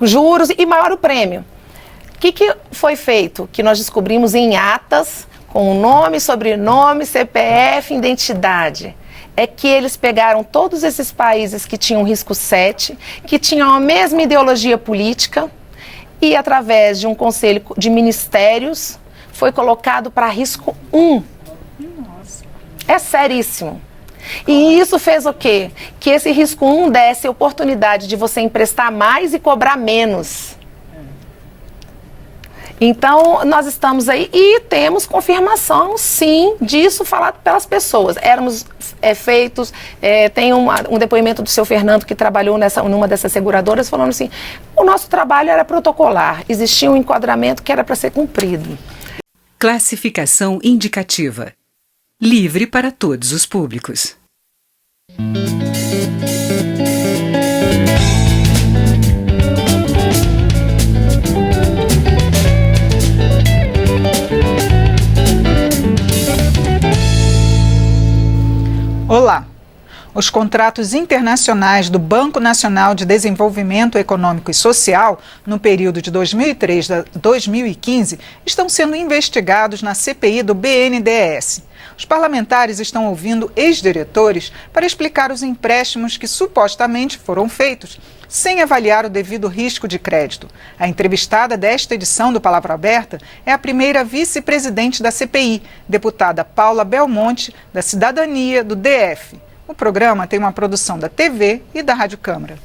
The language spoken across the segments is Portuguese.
juros e maior o prêmio. O que foi feito? Que nós descobrimos em atas, com nome, sobrenome, CPF, identidade. É que eles pegaram todos esses países que tinham risco 7, que tinham a mesma ideologia política, e através de um conselho de ministérios, foi colocado para risco 1. Nossa. É seríssimo. E isso fez o quê? Que esse risco 1 desse a oportunidade de você emprestar mais e cobrar menos. Então, nós estamos aí e temos confirmação, sim, disso falado pelas pessoas. Éramos feitos, tem um depoimento do seu Fernando que trabalhou numa dessas seguradoras, falando assim, o nosso trabalho era protocolar, existia um enquadramento que era para ser cumprido. Classificação indicativa. Livre para todos os públicos. Olá! Os contratos internacionais do Banco Nacional de Desenvolvimento Econômico e Social, no período de 2003 a 2015, estão sendo investigados na CPI do BNDES. Os parlamentares estão ouvindo ex-diretores para explicar os empréstimos que supostamente foram feitos, sem avaliar o devido risco de crédito. A entrevistada desta edição do Palavra Aberta é a primeira vice-presidente da CPI, deputada Paula Belmonte, da Cidadania do DF. O programa tem uma produção da TV e da Rádio Câmara.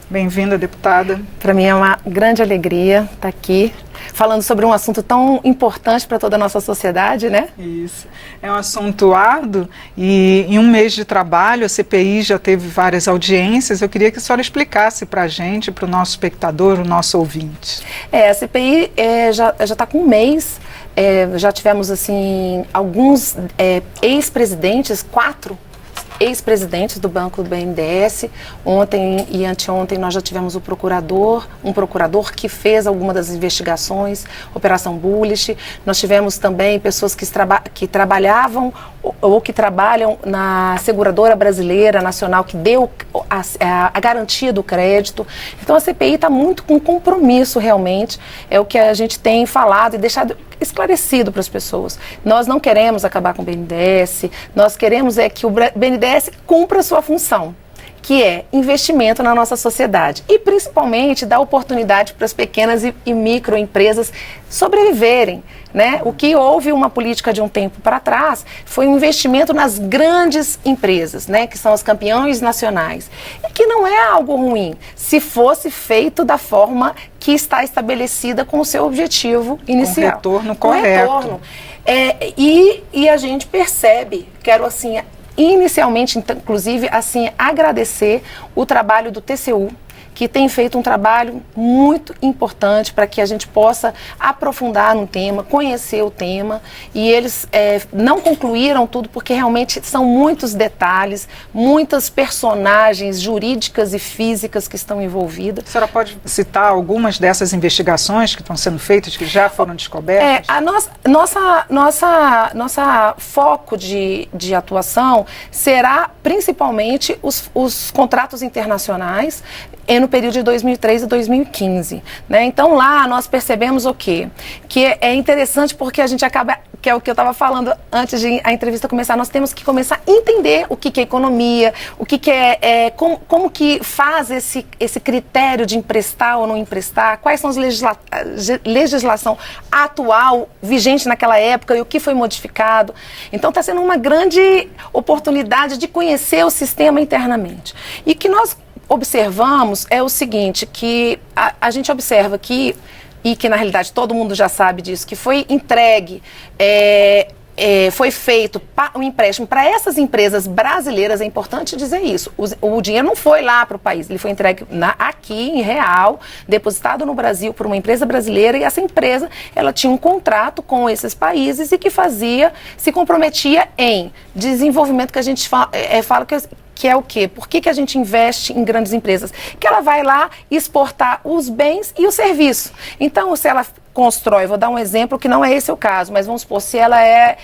Bem-vinda, deputada. Para mim é uma grande alegria estar aqui, falando sobre um assunto tão importante para toda a nossa sociedade, né? Isso. É um assunto árduo e em um mês de trabalho a CPI já teve várias audiências. Eu queria que a senhora explicasse para a gente, para o nosso espectador, o nosso ouvinte. A CPI já está com um mês. Já tivemos assim alguns ex-presidentes, 4 ex-presidentes do Banco do BNDES. Ontem e anteontem nós já tivemos um procurador que fez alguma das investigações, Operação Bullish. Nós tivemos também pessoas que trabalhavam ou que trabalham na seguradora brasileira nacional que deu a garantia do crédito. Então a CPI está muito com compromisso realmente, é o que a gente tem falado e deixado esclarecido para as pessoas. Nós não queremos acabar com o BNDES, nós queremos que o BNDES cumpra a sua função, que é investimento na nossa sociedade e principalmente dar oportunidade para as pequenas e microempresas sobreviverem, né? O que houve uma política de um tempo para trás foi um investimento nas grandes empresas, né? Que são os campeões nacionais, e que não é algo ruim se fosse feito da forma que está estabelecida com o seu objetivo inicial. Com retorno correto. Retorno. E a gente percebe, quero assim inicialmente, inclusive, assim, agradecer o trabalho do TCU, que tem feito um trabalho muito importante para que a gente possa aprofundar no tema, conhecer o tema, e eles não concluíram tudo porque realmente são muitos detalhes, muitas personagens jurídicas e físicas que estão envolvidas. A senhora pode citar algumas dessas investigações que estão sendo feitas, que já foram descobertas? A nossa foco de atuação será principalmente os contratos internacionais no período de 2003 e 2015, né? Então lá nós percebemos o quê? Que é interessante porque a gente acaba, que é o que eu estava falando antes de a entrevista começar, nós temos que começar a entender o que é economia, o que como que faz esse critério de emprestar ou não emprestar, quais são as legislação atual, vigente naquela época e o que foi modificado. Então está sendo uma grande oportunidade de conhecer o sistema internamente. E que nós observamos é o seguinte, que a gente observa que, e que na realidade todo mundo já sabe disso, que foi entregue, foi feito um empréstimo para essas empresas brasileiras, é importante dizer isso, o dinheiro não foi lá para o país, ele foi entregue aqui em real, depositado no Brasil por uma empresa brasileira, e essa empresa ela tinha um contrato com esses países e que se comprometia em desenvolvimento, que a gente fala que é o quê? Por que a gente investe em grandes empresas? Que ela vai lá exportar os bens e o serviço. Então, se ela constrói, vou dar um exemplo que não é esse o caso, mas vamos supor, se ela é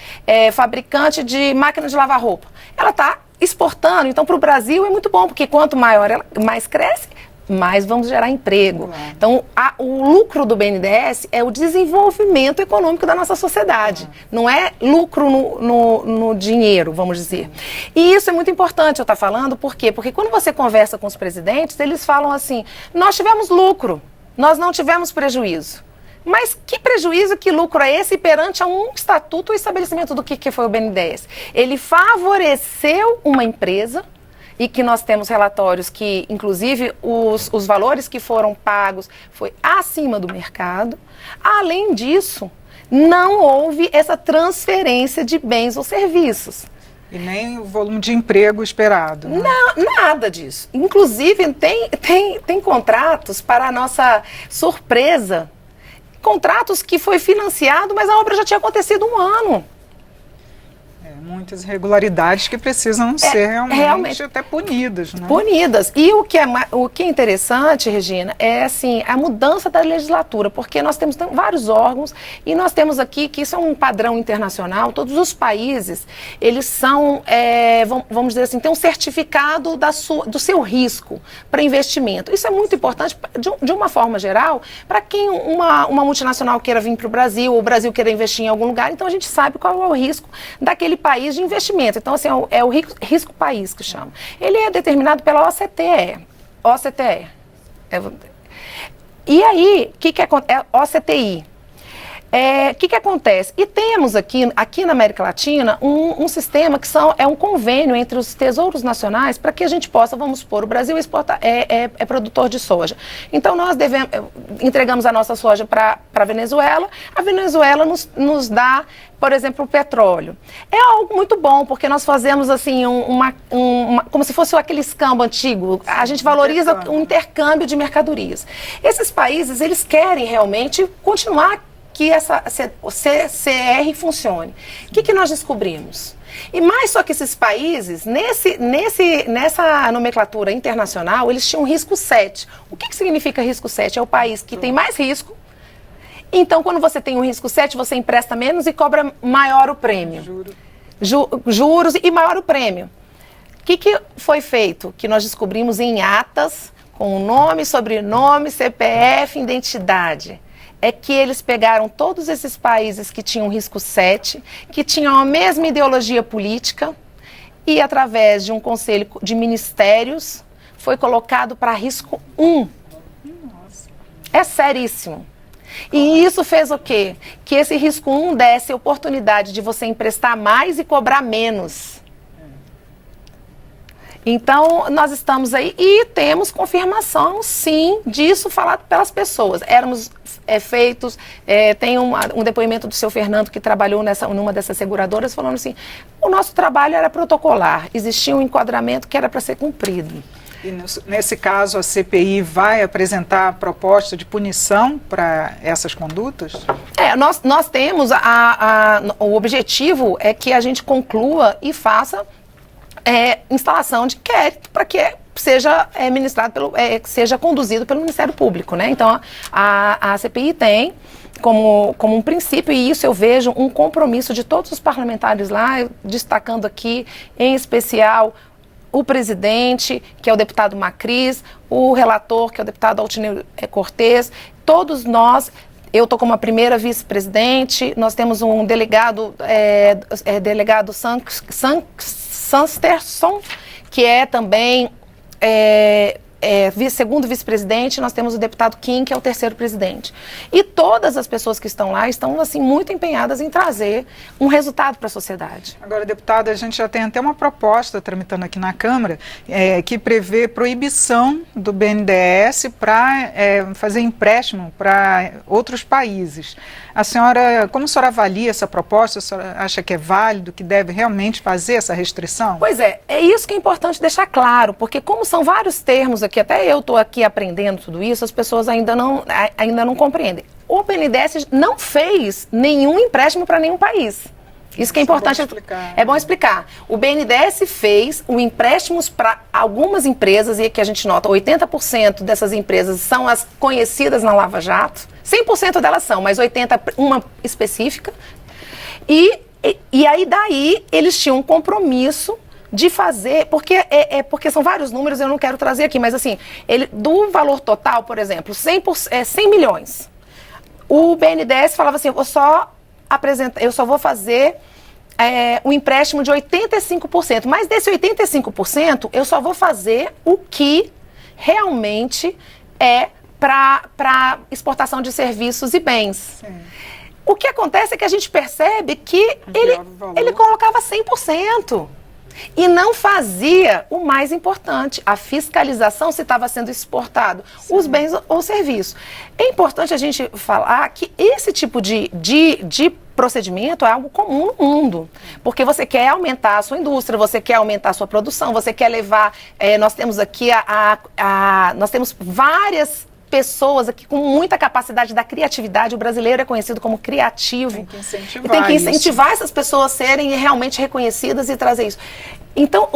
fabricante de máquina de lavar roupa, ela está exportando, então para o Brasil é muito bom, porque quanto maior ela mais cresce, mais vamos gerar emprego. Claro. Então, o lucro do BNDES é o desenvolvimento econômico da nossa sociedade. Não é lucro no dinheiro, vamos dizer. E isso é muito importante eu estar falando, por quê? Porque quando você conversa com os presidentes, eles falam assim, nós tivemos lucro, nós não tivemos prejuízo. Mas que prejuízo, que lucro é esse perante a um estatuto ou estabelecimento do que foi o BNDES? Ele favoreceu uma empresa, e que nós temos relatórios que, inclusive, os valores que foram pagos foi acima do mercado. Além disso, não houve essa transferência de bens ou serviços. E nem o volume de emprego esperado. Né? Não, nada disso. Inclusive, tem contratos, para a nossa surpresa, contratos que foi financiado, mas a obra já tinha acontecido 1 ano. Muitas irregularidades que precisam ser realmente até punidas. Né? Punidas. E o que é interessante, Regina, é assim, a mudança da legislatura, porque nós temos vários órgãos e nós temos aqui, que isso é um padrão internacional, todos os países, eles são, vamos dizer assim, tem um certificado do seu risco para investimento. Isso é muito importante, de uma forma geral, para quem uma multinacional queira vir para o Brasil, ou o Brasil queira investir em algum lugar, então a gente sabe qual é o risco daquele país de investimento. Então, assim, é o risco país que chama. Ele é determinado pela OCTE. E aí, o que acontece? OCTI. O que acontece? E temos aqui na América Latina um sistema que é um convênio entre os tesouros nacionais para que a gente possa, vamos supor, o Brasil é produtor de soja. Então nós entregamos a nossa soja para a Venezuela nos dá, por exemplo, o petróleo. É algo muito bom, porque nós fazemos assim como se fosse aquele escambo antigo, a gente valoriza o intercâmbio de mercadorias. Esses países, eles querem realmente continuar que o CCR funcione. O que nós descobrimos? E mais só que esses países, nessa nomenclatura internacional, eles tinham risco 7. O que significa risco 7? É o país que tem mais risco. Então, quando você tem um risco 7, você empresta menos e cobra maior o prêmio. Juros e maior o prêmio. O que foi feito? Que nós descobrimos em atas, com nome, sobrenome, CPF, identidade. É que eles pegaram todos esses países que tinham risco 7, que tinham a mesma ideologia política, e através de um conselho de ministérios, foi colocado para risco 1. É seríssimo. E isso fez o quê? Que esse risco 1 desse a oportunidade de você emprestar mais e cobrar menos. Então, nós estamos aí e temos confirmação, sim, disso falado pelas pessoas. Éramos feitos, tem um depoimento do seu Fernando, que trabalhou numa dessas seguradoras, falando assim, o nosso trabalho era protocolar, existia um enquadramento que era para ser cumprido. E nesse caso, a CPI vai apresentar a proposta de punição para essas condutas? Nós temos, o objetivo é que a gente conclua e faça instalação de inquérito para que seja ministrado que seja conduzido pelo Ministério Público, né? Então a CPI tem como um princípio, e isso eu vejo um compromisso de todos os parlamentares lá, destacando aqui em especial o presidente, que é o deputado Macris, o relator, que é o deputado Altineu Cortez, todos nós. Eu estou como a primeira vice-presidente, nós temos um delegado, delegado Sansterson, que é também segundo vice-presidente. Nós temos o deputado Kim, que é o terceiro presidente. E todas as pessoas que estão lá estão assim, muito empenhadas em trazer um resultado para a sociedade. Agora, deputada, a gente já tem até uma proposta tramitando aqui na Câmara que prevê proibição do BNDES para fazer empréstimo para outros países. Como a senhora avalia essa proposta? A senhora acha que é válido, que deve realmente fazer essa restrição? Pois é isso que é importante deixar claro, porque como são vários termos aqui, até eu estou aqui aprendendo tudo isso, as pessoas ainda não compreendem. O BNDES não fez nenhum empréstimo para nenhum país. Isso que é importante. É bom explicar. O BNDES fez empréstimos para algumas empresas, e que a gente nota, 80% dessas empresas são as conhecidas na Lava Jato, 100% delas são, mas 80% uma específica. E aí daí eles tinham um compromisso de fazer, porque são vários números, eu não quero trazer aqui, mas assim, do valor total, por exemplo, 100 milhões. O BNDES falava assim, eu só vou fazer um empréstimo de 85%, mas desse 85%, eu só vou fazer o que realmente é para exportação de serviços e bens. Sim. O que acontece é que a gente percebe que ele colocava 100%. E não fazia o mais importante, a fiscalização se estava sendo exportado, sim, os bens ou serviços. É importante a gente falar que esse tipo de procedimento é algo comum no mundo, porque você quer aumentar a sua indústria, você quer aumentar a sua produção, você quer levar, nós temos aqui nós temos várias pessoas aqui com muita capacidade da criatividade. O brasileiro é conhecido como criativo. Tem que incentivar, tem que incentivar essas pessoas a serem realmente reconhecidas e trazer isso. Então,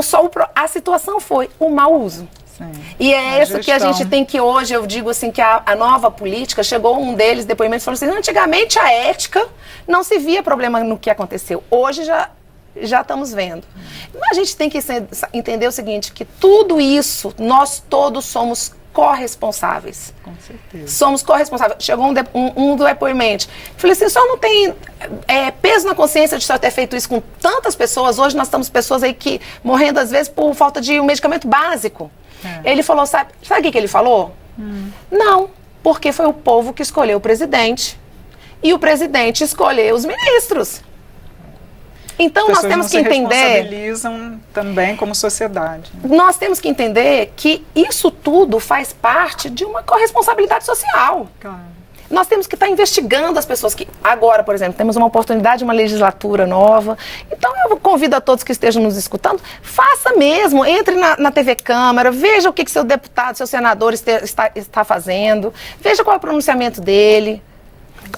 a situação foi o mau uso. Sim. E é isso que a gente tem que hoje, eu digo assim, que a nova política, chegou um deles, depoimentos, falou assim, antigamente a ética não se via problema no que aconteceu. Hoje já estamos vendo. Mas a gente tem que entender o seguinte, que tudo isso, nós todos somos corresponsáveis. Com certeza. Somos corresponsáveis. Chegou um depoimento. Falei assim, só não tem peso na consciência de só ter feito isso com tantas pessoas. Hoje nós estamos pessoas aí que morrendo às vezes por falta de um medicamento básico. Ele falou, sabe o que ele falou? Não, porque foi o povo que escolheu o presidente e o presidente escolheu os ministros. Então nós temos que entender. Responsabilizam também como sociedade. Nós temos que entender que isso tudo faz parte de uma corresponsabilidade social. Claro. Nós temos que estar investigando as pessoas que agora, por exemplo, temos uma oportunidade, uma legislatura nova. Então eu convido a todos que estejam nos escutando, faça mesmo, entre na TV Câmara, veja o que seu deputado, seu senador está fazendo, veja qual é o pronunciamento dele.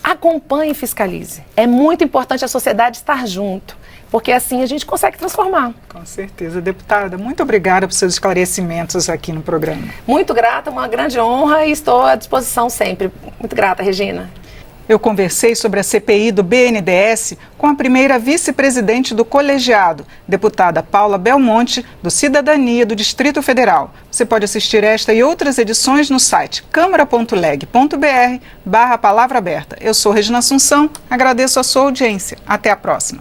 Acompanhe e fiscalize. É muito importante a sociedade estar junto, porque assim a gente consegue transformar. Com certeza. Deputada, muito obrigada por seus esclarecimentos aqui no programa. Muito grata, uma grande honra e estou à disposição sempre. Muito grata, Regina. Eu conversei sobre a CPI do BNDES com a primeira vice-presidente do colegiado, deputada Paula Belmonte, do Cidadania do Distrito Federal. Você pode assistir esta e outras edições no site câmara.leg.br/palavra aberta. Eu sou Regina Assunção, agradeço a sua audiência. Até a próxima.